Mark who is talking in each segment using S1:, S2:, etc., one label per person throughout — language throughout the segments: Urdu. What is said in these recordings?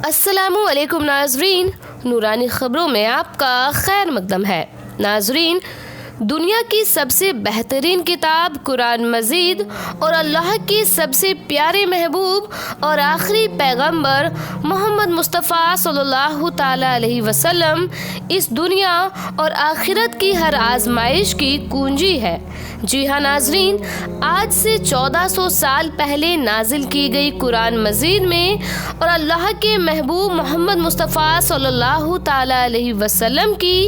S1: السلام علیکم ناظرین، نورانی خبروں میں آپ کا خیر مقدم ہے۔ ناظرین، دنیا کی سب سے بہترین کتاب قرآن مجید اور اللہ کی سب سے پیارے محبوب اور آخری پیغمبر محمد مصطفیٰ صلی اللہ تعالی علیہ وسلم اس دنیا اور آخرت کی ہر آزمائش کی کنجی ہے۔ جی ہاں ناظرین، آج سے 1400 سال پہلے نازل کی گئی قرآن مجید میں اور اللہ کے محبوب محمد مصطفیٰ صلی اللہ تعالی علیہ وسلم کی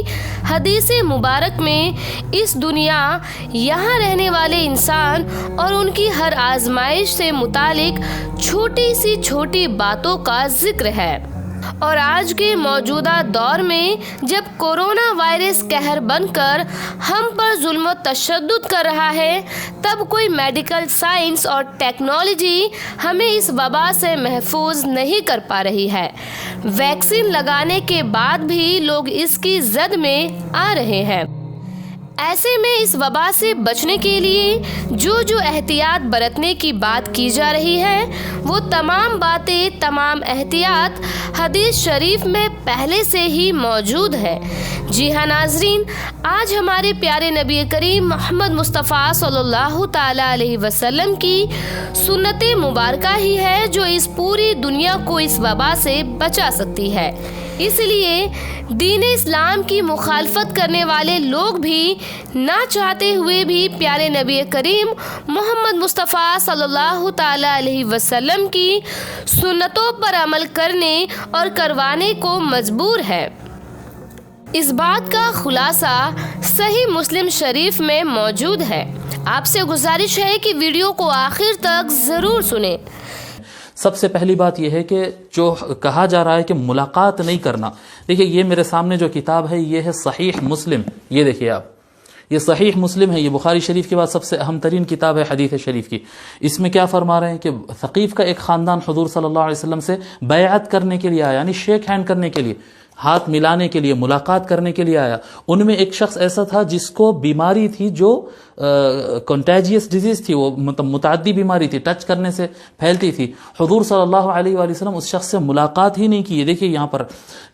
S1: حدیث مبارک میں اس دنیا، یہاں رہنے والے انسان اور ان کی ہر آزمائش سے متعلق چھوٹی سی چھوٹی باتوں کا ذکر ہے۔ اور آج کے موجودہ دور میں جب کورونا وائرس قہر بن کر ہم پر ظلم و تشدد کر رہا ہے، تب کوئی میڈیکل سائنس اور ٹیکنالوجی ہمیں اس وبا سے محفوظ نہیں کر پا رہی ہے۔ ویکسین لگانے کے بعد بھی لوگ اس کی زد میں آ رہے ہیں۔ ایسے میں اس وبا سے بچنے کے لیے جو احتیاط برتنے کی بات کی جا رہی ہے، وہ تمام باتیں، تمام احتیاط حدیث شریف میں پہلے سے ہی موجود ہے۔ جی ہاں ناظرین، آج ہمارے پیارے نبی کریم محمد مصطفیٰ صلی اللہ تعالی علیہ وسلم کی سنت مبارکہ ہی ہے جو اس پوری دنیا کو اس وبا سے بچا سکتی ہے۔ اس لیے دین اسلام کی مخالفت کرنے والے لوگ بھی نہ چاہتے ہوئے بھی پیارے نبی کریم محمد مصطفیٰ صلی اللہ تعالی علیہ وسلم کی سنتوں پر عمل کرنے اور کروانے کو مجبور ہے۔ اس بات کا خلاصہ صحیح مسلم شریف میں موجود ہے۔ آپ سے گزارش ہے کہ ویڈیو کو آخر تک ضرور سنیں۔
S2: سب سے پہلی بات یہ ہے کہ جو کہا جا رہا ہے کہ ملاقات نہیں کرنا، دیکھیے یہ میرے سامنے جو کتاب ہے یہ ہے صحیح مسلم، یہ دیکھیے آپ، یہ صحیح مسلم ہے، یہ بخاری شریف کے بعد سب سے اہم ترین کتاب ہے حدیث شریف کی۔ اس میں کیا فرما رہے ہیں کہ ثقیف کا ایک خاندان حضور صلی اللہ علیہ وسلم سے بیعت کرنے کے لیے آیا، یعنی شیک ہینڈ کرنے کے لیے، ہاتھ ملانے کے لیے، ملاقات کرنے کے لیے آیا۔ ان میں ایک شخص ایسا تھا جس کو بیماری تھی جو کنٹیجیس ڈیزیز تھی، وہ متعدی بیماری تھی، ٹچ کرنے سے پھیلتی تھی۔ حضور صلی اللہ علیہ وآلہ وسلم اس شخص سے ملاقات ہی نہیں کی۔ دیکھیے یہاں پر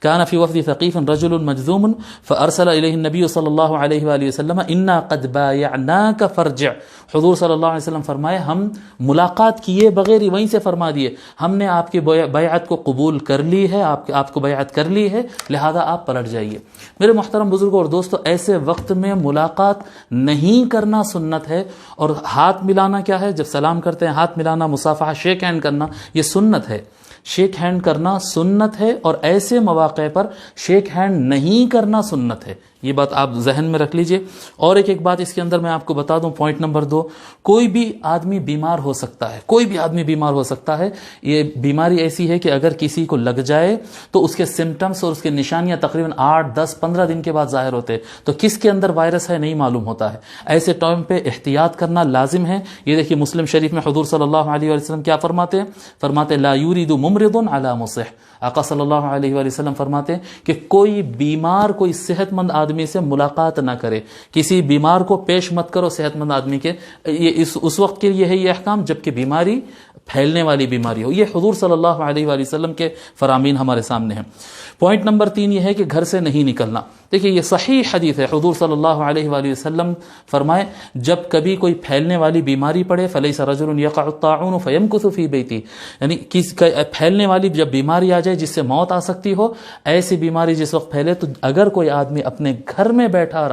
S2: کان فی وفد ثقیف رجل مجذوم فارسل الیہ النبی صلی اللہ علیہ وآلہ وسلم انا قد بایعناک فرجع۔ حضور صلی اللہ علیہ وسلم فرمائے ہم ملاقات کیے بغیر ہی وہیں سے فرما دیے ہم نے آپ کی بیعت کو قبول کر لی ہے، آپ کو بیعت کر لی ہے، لہذا آپ پلٹ جائیے۔ میرے محترم بزرگوں اور دوستو، ایسے وقت میں ملاقات نہیں کرنا سنت ہے۔ اور ہاتھ ملانا کیا ہے؟ جب سلام کرتے ہیں ہاتھ ملانا، مصافحہ، شیک ہینڈ کرنا، یہ سنت ہے۔ شیک ہینڈ کرنا سنت ہے اور ایسے مواقع پر شیک ہینڈ نہیں کرنا سنت ہے۔ یہ بات آپ ذہن میں رکھ لیجئے۔ اور ایک بات اس کے اندر میں آپ کو بتا دوں، پوائنٹ نمبر 2، کوئی بھی آدمی بیمار ہو سکتا ہے، کوئی بھی آدمی بیمار ہو سکتا ہے۔ یہ بیماری ایسی ہے کہ اگر کسی کو لگ جائے تو اس کے سمٹمز اور اس کے نشانیاں تقریباً 8، 10، 15 دن کے بعد ظاہر ہوتے ہیں، تو کس کے اندر وائرس ہے نہیں معلوم ہوتا ہے۔ ایسے ٹائم پہ احتیاط کرنا لازم ہے۔ یہ دیکھیے مسلم شریف میں حضور صلی اللہ علیہ وسلم کیا فرماتے ہیں؟ فرماتے لا یورید ممرض علی مصح۔ آقا صلی اللہ علیہ وآلہ وسلم فرماتے ہیں کہ کوئی بیمار، کوئی صحت مند آدمی سے ملاقات نہ کرے، کسی بیمار کو پیش مت کرو صحت مند آدمی کے۔ یہ اس وقت کے لیے ہے یہ احکام جبکہ بیماری پھیلنے والی بیماری ہو۔ یہ حضور صلی اللہ علیہ وآلہ وسلم کے فرامین ہمارے سامنے ہیں۔ پوائنٹ نمبر 3 یہ ہے کہ گھر سے نہیں نکلنا۔ دیکھیے یہ صحیح حدیث ہے، حضور صلی اللہ علیہ وآلہ وسلم فرمائے جب کبھی کوئی پھیلنے والی بیماری پڑے فلیس رجل یقع الطاعون فیمکث فی بیتی، یعنی پھیلنے والی جب بیماری آ جائے جس سے موت آ سکتی ہو، ایسی بیماری جس وقت پھیلے تو اگر کوئی آدمی اپنے گھر میں بیٹھا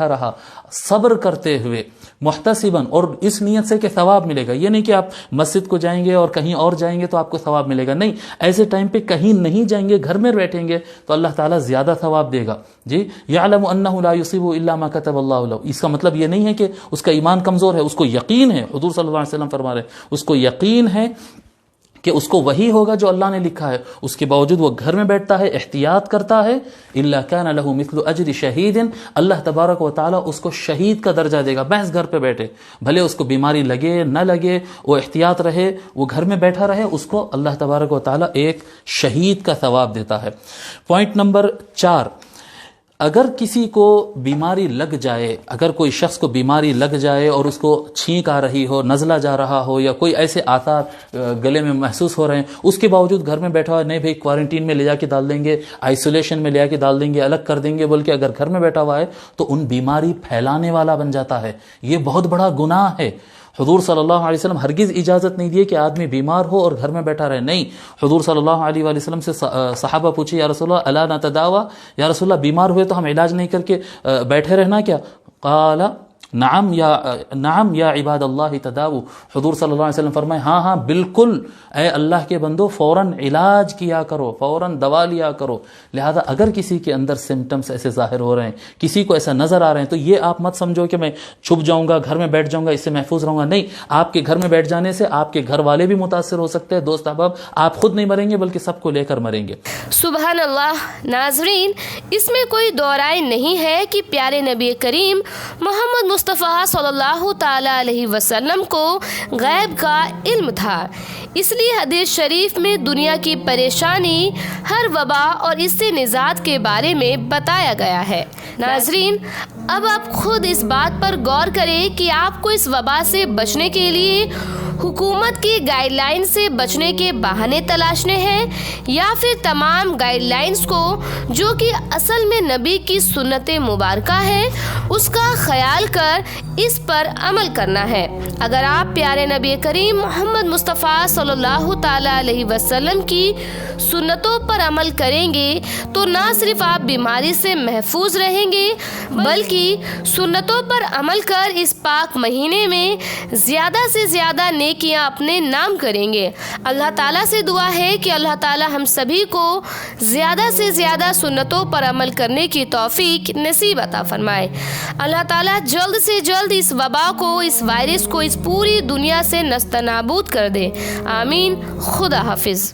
S2: رہا صبر کرتے ہوئے محتسباً، اور اس نیت سے کہ ثواب ملے گا، یہ نہیں کہ آپ مسجد کو جائیں گے اور کہیں اور جائیں گے تو آپ کو ثواب ملے گا، نہیں، ایسے ٹائم پہ کہیں نہیں جائیں گے، گھر میں بیٹھیں گے تو اللہ تعالیٰ زیادہ ثواب دے گا۔ جی یعلم انہ لا یصیب الا ما کتب اللہ لہ، اس کا مطلب یہ نہیں ہے کہ اس کا ایمان کمزور ہے، اس کو یقین ہے، حضور صلی اللہ علیہ وسلم فرما رہے ہیں اس کو یقین ہے کہ اس کو وہی ہوگا جو اللہ نے لکھا ہے، اس کے باوجود وہ گھر میں بیٹھتا ہے، احتیاط کرتا ہے۔ الا کان له مثل اجر شہید، اللہ تبارک و تعالیٰ اس کو شہید کا درجہ دے گا، محض گھر پہ بیٹھے، بھلے اس کو بیماری لگے نہ لگے، وہ احتیاط رہے، وہ گھر میں بیٹھا رہے، اس کو اللہ تبارک و تعالیٰ ایک شہید کا ثواب دیتا ہے۔ پوائنٹ نمبر 4، اگر کسی کو بیماری لگ جائے، اگر کوئی شخص کو بیماری لگ جائے اور اس کو چھینک آ رہی ہو، نزلہ جا رہا ہو، یا کوئی ایسے آثار گلے میں محسوس ہو رہے ہیں، اس کے باوجود گھر میں بیٹھا ہوا ہے، نہیں بھائی کوارنٹین میں لے جا کے ڈال دیں گے، آئسولیشن میں لے جا کے ڈال دیں گے، الگ کر دیں گے، بلکہ اگر گھر میں بیٹھا ہوا ہے تو ان بیماری پھیلانے والا بن جاتا ہے. یہ بہت بڑا گناہ ہے. حضور صلی اللہ علیہ وسلم ہرگز اجازت نہیں دیے کہ آدمی بیمار ہو اور گھر میں بیٹھا رہے. نہیں، حضور صلی اللہ علیہ وآلہ وسلم سے صحابہ پوچھے، یا رسول اللہ الا نتداوی، یا رسول اللہ بیمار ہوئے تو ہم علاج نہیں کر کے بیٹھے رہنا کیا؟ قال نعم یا عباد اللہ تداو. حضور صلی اللہ علیہ وسلم فرمائے ہاں ہاں بالکل اے اللہ کے بندو، فوراً علاج کیا کرو، فوراً دوا لیا کرو. لہذا اگر کسی کے اندر سمٹمز ایسے ظاہر ہو رہے ہیں، کسی کو ایسا نظر آ رہے ہیں، تو یہ آپ مت سمجھو کہ میں چھپ جاؤں گا، گھر میں بیٹھ جاؤں گا، اس سے محفوظ رہوں گا. نہیں، آپ کے گھر میں بیٹھ جانے سے آپ کے گھر والے بھی متاثر ہو سکتے ہیں، دوست احباب. آپ خود نہیں مریں گے بلکہ سب کو لے کر مریں گے.
S1: سبحان اللہ. ناظرین، اس میں کوئی دو رائے نہیں ہے کہ پیارے نبی کریم محمد مصطفیٰ صلی اللہ تعالی علیہ وسلم کو غیب کا علم تھا. اس لیے حدیث شریف میں دنیا کی پریشانی، ہر وبا اور اس سے نجات کے بارے میں بتایا گیا ہے. ناظرین، اب آپ خود اس بات پر غور کریں کہ آپ کو اس وبا سے بچنے کے لیے حکومت کی گائیڈ لائن سے بچنے کے بہانے تلاشنے ہیں، یا پھر تمام گائیڈ لائنز کو جو کہ اصل میں نبی کی سنت مبارکہ ہے اس کا خیال کر اس پر عمل کرنا ہے. اگر آپ پیارے نبی کریم محمد مصطفیٰ صلی اللہ تعالی علیہ وسلم کی سنتوں پر عمل کریں گے تو نہ صرف آپ بیماری سے محفوظ رہیں گے بلکہ سنتوں پر عمل کر اس پاک مہینے میں زیادہ سے زیادہ نیکیاں اپنے نام کریں گے. اللہ تعالیٰ سے دعا ہے کہ اللہ تعالیٰ ہم سبھی کو زیادہ سے زیادہ سنتوں پر عمل کرنے کی توفیق نصیب عطا فرمائے. اللہ تعالیٰ جلد سے جلد اس وبا کو، اس وائرس کو اس پوری دنیا سے نستنابود کر دے. آمین. خدا حافظ.